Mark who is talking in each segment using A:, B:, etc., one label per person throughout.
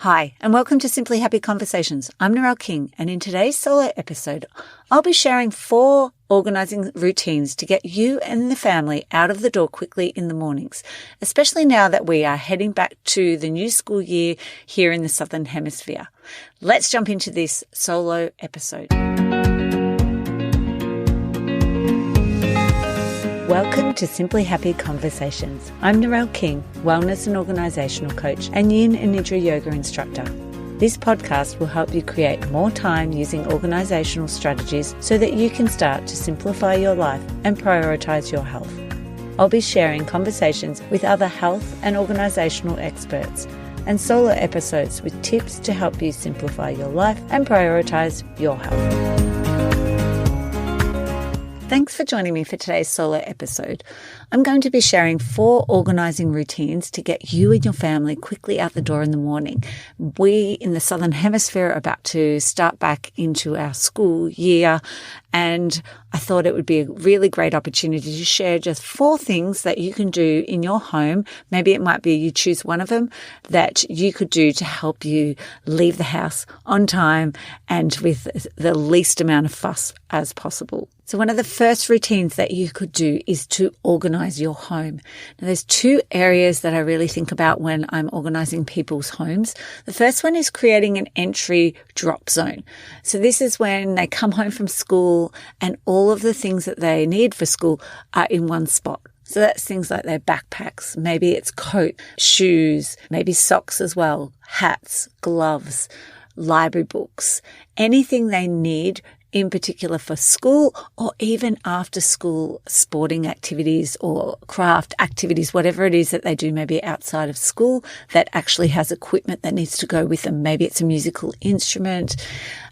A: Hi, and welcome to Simply Happy Conversations. I'm Narelle King, and in today's solo episode, I'll be sharing 4 organising routines to get you and the family out of the door quickly in the mornings, especially now that we are heading back to the new school year here in the Southern Hemisphere. Let's jump into this solo episode. Welcome to Simply Happy Conversations. I'm Narelle King, wellness and organisational coach and yin and nidra yoga instructor. This podcast will help you create more time using organisational strategies so that you can start to simplify your life and prioritise your health. I'll be sharing conversations with other health and organisational experts and solo episodes with tips to help you simplify your life and prioritise your health. Thanks for joining me for today's solo episode. I'm going to be sharing 4 organising routines to get you and your family quickly out the door in the morning. We in the Southern Hemisphere are about to start back into our school year, and I thought it would be a really great opportunity to share just 4 things that you can do in your home. Maybe it might be you choose one of them that you could do to help you leave the house on time and with the least amount of fuss as possible. So one of the first routines that you could do is to organise your home. Now there's 2 areas that I really think about when I'm organising people's homes. The first one is creating an entry drop zone. So this is when they come home from school and all of the things that they need for school are in one spot. So that's things like their backpacks, maybe it's coat, shoes, maybe socks as well, hats, gloves, library books, anything they need in particular for school or even after school sporting activities or craft activities, whatever it is that they do maybe outside of school that actually has equipment that needs to go with them. Maybe it's a musical instrument.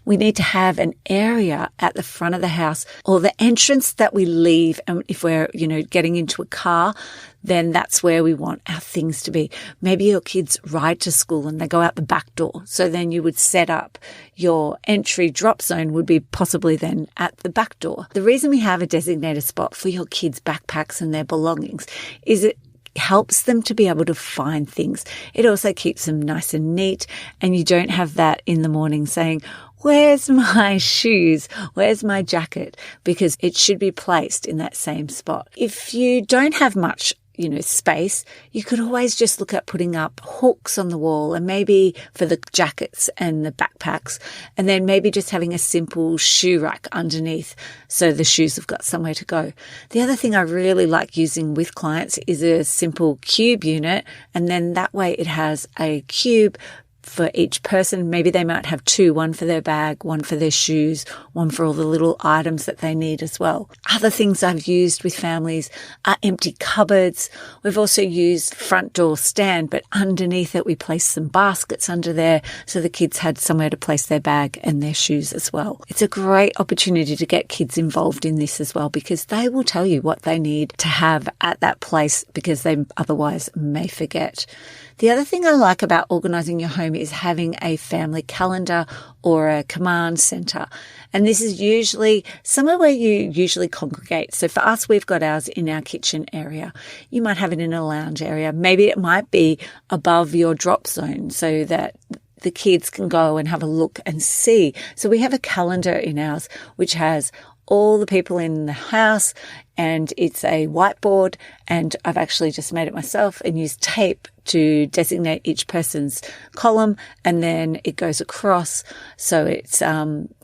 A: We need to have an area at the front of the house or the entrance that we leave. And if we're, getting into a car, then that's where we want our things to be. Maybe your kids ride to school and they go out the back door. So then you would set up your entry drop zone would be possibly then at the back door. The reason we have a designated spot for your kids' backpacks and their belongings is it helps them to be able to find things. It also keeps them nice and neat, and you don't have that in the morning saying, where's my shoes? Where's my jacket? Because it should be placed in that same spot. If you don't have much space, you could always just look at putting up hooks on the wall and maybe for the jackets and the backpacks, and then maybe just having a simple shoe rack underneath so the shoes have got somewhere to go. The other thing I really like using with clients is a simple cube unit, and then that way it has a cube for each person. Maybe they might have 2, one for their bag, one for their shoes, one for all the little items that they need as well. Other things I've used with families are empty cupboards. We've also used front door stand, but underneath it we placed some baskets under there so the kids had somewhere to place their bag and their shoes as well. It's a great opportunity to get kids involved in this as well because they will tell you what they need to have at that place because they otherwise may forget. The other thing I like about organising your home is having a family calendar or a command centre. And this is usually somewhere where you usually congregate. So for us, we've got ours in our kitchen area. You might have it in a lounge area. Maybe it might be above your drop zone so that the kids can go and have a look and see. So we have a calendar in ours which has all the people in the house, and it's a whiteboard, and I've actually just made it myself and used tape to designate each person's column, and then it goes across. So it's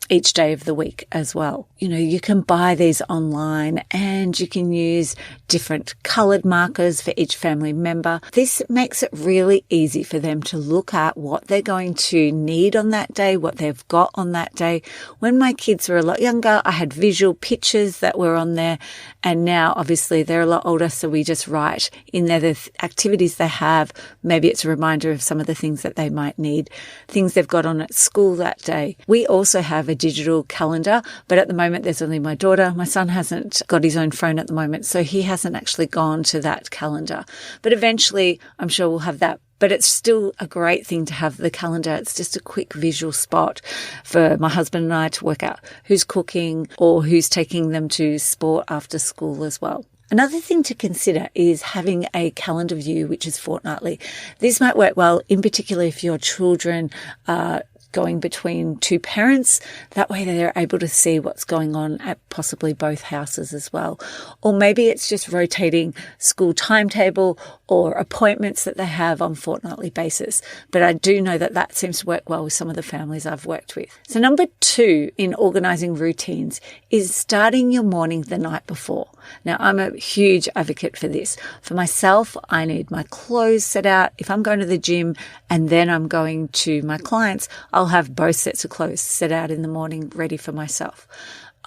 A: each day of the week as well. You can buy these online and you can use different coloured markers for each family member. This makes it really easy for them to look at what they're going to need on that day, what they've got on that day. When my kids were a lot younger, I had visual pictures that were on there, and now obviously they're a lot older, so we just write in there the activities they have. Maybe it's a reminder of some of the things that they might need, things they've got on at school that day. We also have a digital calendar, but at the moment there's only my daughter. My son hasn't got his own phone at the moment, so he hasn't actually gone to that calendar. But eventually I'm sure we'll have that. But it's still a great thing to have the calendar. It's just a quick visual spot for my husband and I to work out who's cooking or who's taking them to sport after school as well. Another thing to consider is having a calendar view, which is fortnightly. This might work well, in particular if your children are going between two parents. That way they're able to see what's going on at possibly both houses as well. Or maybe it's just rotating school timetable or appointments that they have on fortnightly basis. But I do know that that seems to work well with some of the families I've worked with. So number 2 in organising routines is starting your morning the night before. Now, I'm a huge advocate for this. For myself, I need my clothes set out. If I'm going to the gym and then I'm going to my clients, I'll have both sets of clothes set out in the morning ready for myself.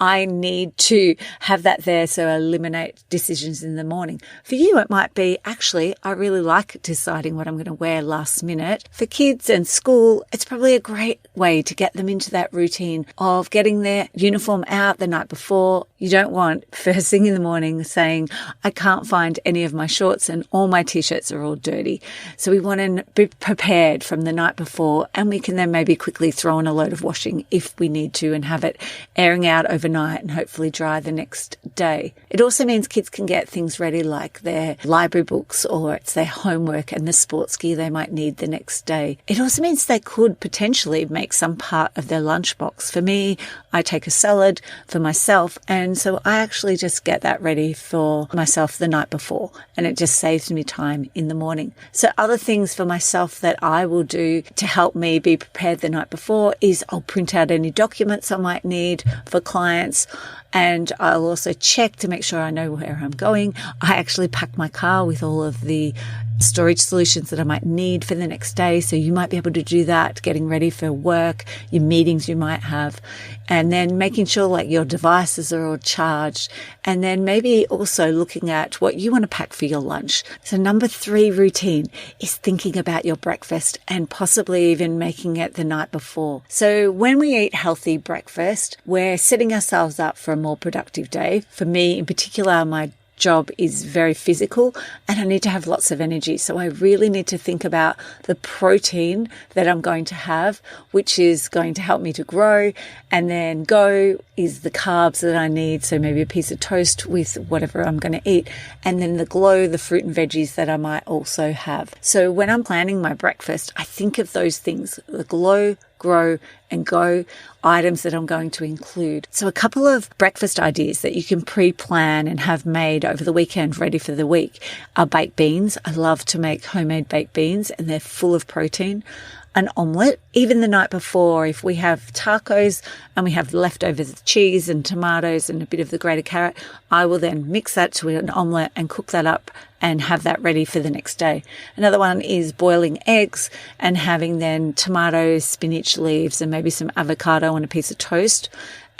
A: I need to have that there so I eliminate decisions in the morning. For you, it might be, actually, I really like deciding what I'm going to wear last minute. For kids and school, it's probably a great way to get them into that routine of getting their uniform out the night before. You don't want first thing in the morning saying, I can't find any of my shorts and all my t-shirts are all dirty. So we want to be prepared from the night before, and we can then maybe quickly throw in a load of washing if we need to and have it airing out overnight and hopefully dry the next day. It also means kids can get things ready like their library books, or it's their homework and the sports gear they might need the next day. It also means they could potentially make some part of their lunchbox. For me, I take a salad for myself, and so I actually just get that ready for myself the night before, and it just saves me time in the morning. So other things for myself that I will do to help me be prepared the night before is I'll print out any documents I might need for clients, and I'll also check to make sure I know where I'm going. I actually pack my car with all of the storage solutions that I might need for the next day. So you might be able to do that, getting ready for work, your meetings you might have, and then making sure like your devices are all charged. And then maybe also looking at what you want to pack for your lunch. So number 3 routine is thinking about your breakfast and possibly even making it the night before. So when we eat healthy breakfast, we're setting ourselves up for a more productive day. For me in particular, my job is very physical and I need to have lots of energy. So I really need to think about the protein that I'm going to have, which is going to help me to grow. And then go is the carbs that I need. So maybe a piece of toast with whatever I'm going to eat. And then the glow, the fruit and veggies that I might also have. So when I'm planning my breakfast, I think of those things, the glow, grow and go items that I'm going to include. So a couple of breakfast ideas that you can pre-plan and have made over the weekend ready for the week are baked beans. I love to make homemade baked beans and they're full of protein. An omelette, even the night before, if we have tacos and we have leftovers cheese and tomatoes and a bit of the grated carrot, I will then mix that to an omelette and cook that up and have that ready for the next day. Another one is boiling eggs and having then tomatoes, spinach leaves, and maybe some avocado on a piece of toast.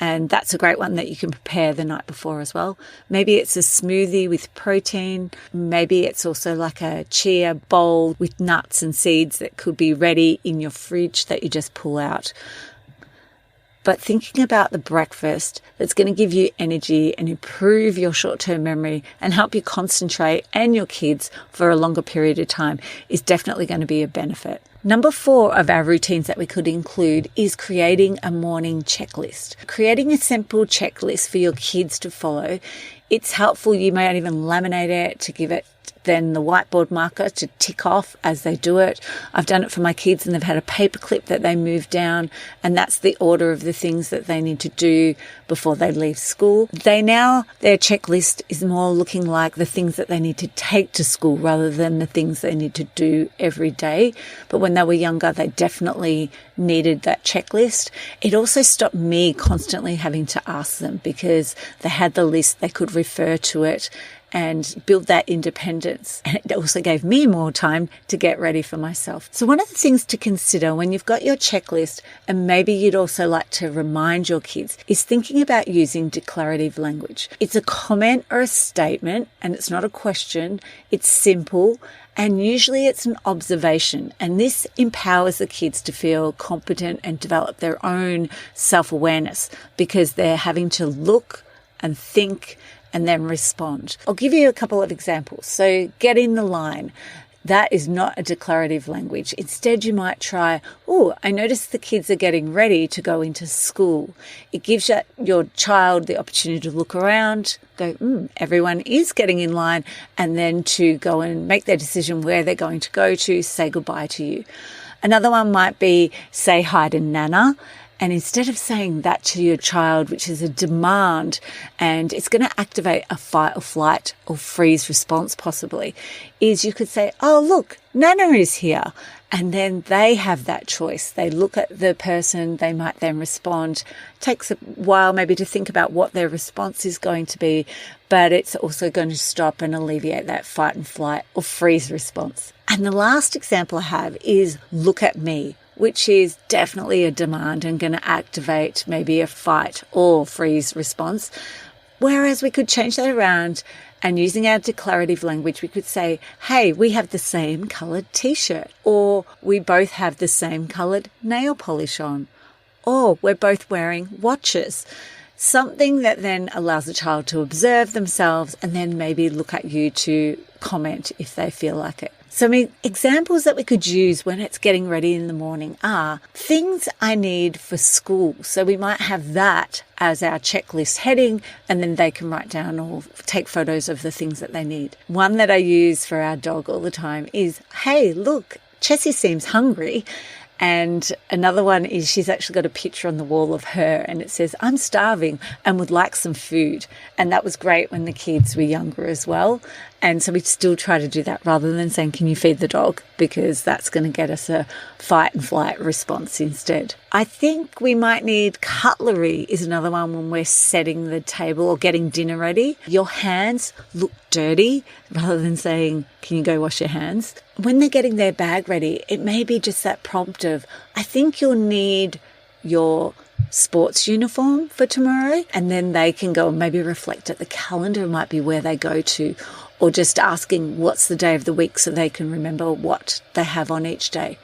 A: And that's a great one that you can prepare the night before as well. Maybe it's a smoothie with protein. Maybe it's also like a chia bowl with nuts and seeds that could be ready in your fridge that you just pull out. But thinking about the breakfast that's going to give you energy and improve your short-term memory and help you concentrate and your kids for a longer period of time is definitely going to be a benefit. Number 4 of our routines that we could include is creating a morning checklist. Creating a simple checklist for your kids to follow. It's helpful. You might even laminate it to give it then the whiteboard marker to tick off as they do it. I've done it for my kids and they've had a paper clip that they move down, and that's the order of the things that they need to do before they leave school. Their checklist is more looking like the things that they need to take to school rather than the things they need to do every day. But when they were younger, they definitely needed that checklist. It also stopped me constantly having to ask them because they had the list, they could refer to it and build that independence. And it also gave me more time to get ready for myself. So one of the things to consider when you've got your checklist, and maybe you'd also like to remind your kids, is thinking about using declarative language. It's a comment or a statement, and it's not a question. It's simple, and usually it's an observation. And this empowers the kids to feel competent and develop their own self-awareness because they're having to look and think and then respond. I'll give you a couple of examples. So get in the line. That is not a declarative language. Instead, you might try, I noticed the kids are getting ready to go into school. It gives your child the opportunity to look around, go, everyone is getting in line, and then to go and make their decision where they're going to go to, say goodbye to you. Another one might be say hi to Nana. And instead of saying that to your child, which is a demand, and it's going to activate a fight or flight or freeze response possibly, is you could say, oh, look, Nana is here. And then they have that choice. They look at the person, they might then respond. It takes a while maybe to think about what their response is going to be, but it's also going to stop and alleviate that fight and flight or freeze response. And the last example I have is look at me, which is definitely a demand and going to activate maybe a fight or freeze response. Whereas we could change that around, and using our declarative language, we could say, hey, we have the same coloured t-shirt, or we both have the same coloured nail polish on, or we're both wearing watches. Something that then allows the child to observe themselves and then maybe look at you to comment if they feel like it. So examples that we could use when it's getting ready in the morning are things I need for school. So we might have that as our checklist heading, and then they can write down or take photos of the things that they need. One that I use for our dog all the time is, hey, look, Chessie seems hungry. And another one is she's actually got a picture on the wall of her and it says, I'm starving and would like some food. And that was great when the kids were younger as well. And so we still try to do that rather than saying, can you feed the dog? Because that's going to get us a fight and flight response instead. I think we might need cutlery is another one when we're setting the table or getting dinner ready. Your hands look dirty rather than saying, can you go wash your hands? When they're getting their bag ready, it may be just that prompt of, I think you'll need your sports uniform for tomorrow. And then they can go and maybe reflect at the calendar. It might be where they go to, or just asking what's the day of the week so they can remember what they have on each day.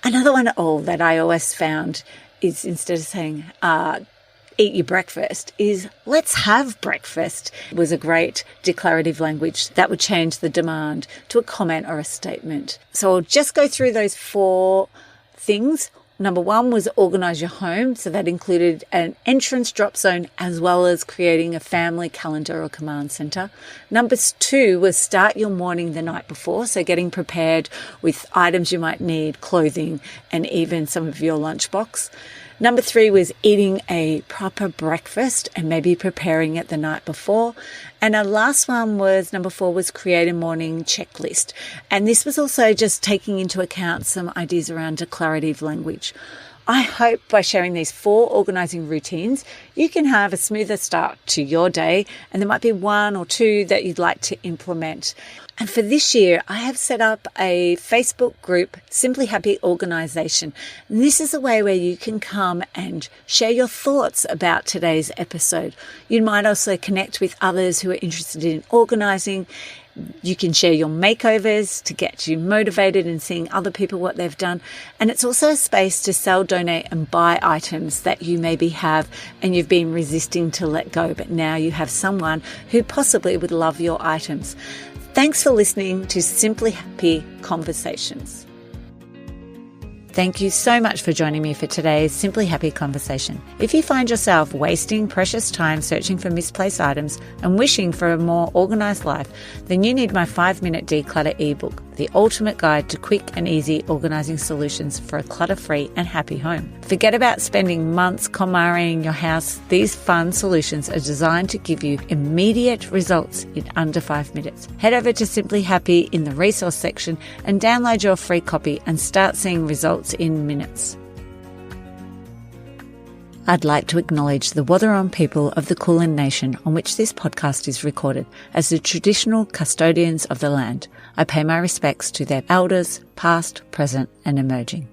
A: Another one that I always found is instead of saying, eat your breakfast, is let's have breakfast. It was a great declarative language that would change the demand to a comment or a statement. So I'll just go through those 4 things. Number 1 was organise your home. So that included an entrance drop zone as well as creating a family calendar or command centre. Number 2 was start your morning the night before. So getting prepared with items you might need, clothing, and even some of your lunchbox. Number 3 was eating a proper breakfast and maybe preparing it the night before. And our last one was number 4 was create a morning checklist. And this was also just taking into account some ideas around declarative language. I hope by sharing these 4 organising routines, you can have a smoother start to your day, and there might be 1 or 2 that you'd like to implement. And for this year, I have set up a Facebook group, Simply Happy Organisation. And this is a way where you can come and share your thoughts about today's episode. You might also connect with others who are interested in organising. You can share your makeovers to get you motivated and seeing other people what they've done. And it's also a space to sell, donate and buy items that you maybe have and you've been resisting to let go, but now you have someone who possibly would love your items. Thanks for listening to Simply Happy Conversations. Thank you so much for joining me for today's Simply Happy Conversation. If you find yourself wasting precious time searching for misplaced items and wishing for a more organised life, then you need my 5-minute declutter ebook, the ultimate guide to quick and easy organising solutions for a clutter-free and happy home. Forget about spending months KonMariing your house. These fun solutions are designed to give you immediate results in under 5 minutes. Head over to Simply Happy in the resource section and download your free copy and start seeing results in minutes. I'd like to acknowledge the Wathaurong people of the Kulin Nation on which this podcast is recorded as the traditional custodians of the land. I pay my respects to their elders, past, present and emerging.